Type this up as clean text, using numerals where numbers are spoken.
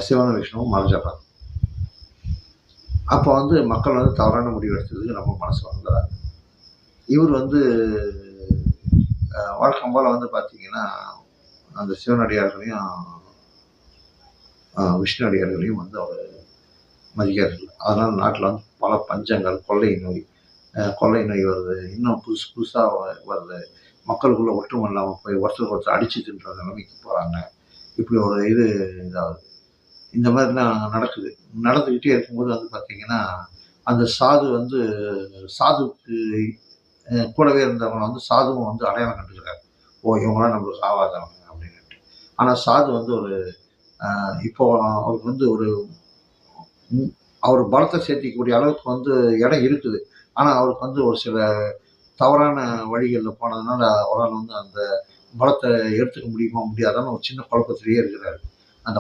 சிவனும் விஷ்ணுவும் மறைஞ்சிடுறாங்க. அப்போ வந்து மக்கள் வந்து தவறான முடிவு எடுத்ததுக்கு ரொம்ப மனசு வந்துடுறாங்க. இவர் வந்து வழக்கம் போல் வந்து பார்த்தீங்கன்னா அந்த சிவனடியார்களையும் விஷ்ணு அடியார்களையும் வந்து அவர் மதிக்கிறது. அதனால நாட்டில் வந்து பல பஞ்சங்கள், கொள்ளை நோய் வருது. இன்னும் புதுசு புதுசாக வருது. மக்களுக்குள்ள ஒற்றுமை இல்லாமல் போய் ஒருத்தருக்கு ஒருத்தர் அடிச்சு தின்ற நிலைமைக்கு போகிறாங்க. இப்படி ஒரு இதாகுது. இந்த மாதிரிலாம் நடக்குது. நடந்துக்கிட்டே இருக்கும்போது வந்து பார்த்தீங்கன்னா, அந்த சாது வந்து சாதுவுக்கு கூடவே இருந்தவங்கள வந்து சாதுவும் வந்து அடையாளம் கண்டுக்கிறாரு. ஓ! இவங்கலாம் நம்மளுக்கு ஆவாதவங்க அப்படின்னுட்டு. ஆனா சாது வந்து ஒரு இப்போ அவருக்கு வந்து ஒரு அவர் பலத்தை சேர்த்திக்கக்கூடிய அளவுக்கு வந்து இடம் இருக்குது. ஆனா அவருக்கு வந்து ஒரு சில தவறான வழிகள்ல போனதுனால அவரால் வந்து அந்த பலத்தை எடுத்துக்க முடியுமா? முடியாதான்னு ஒரு சின்ன குழப்பத்திலேயே இருக்கிறாரு. அந்த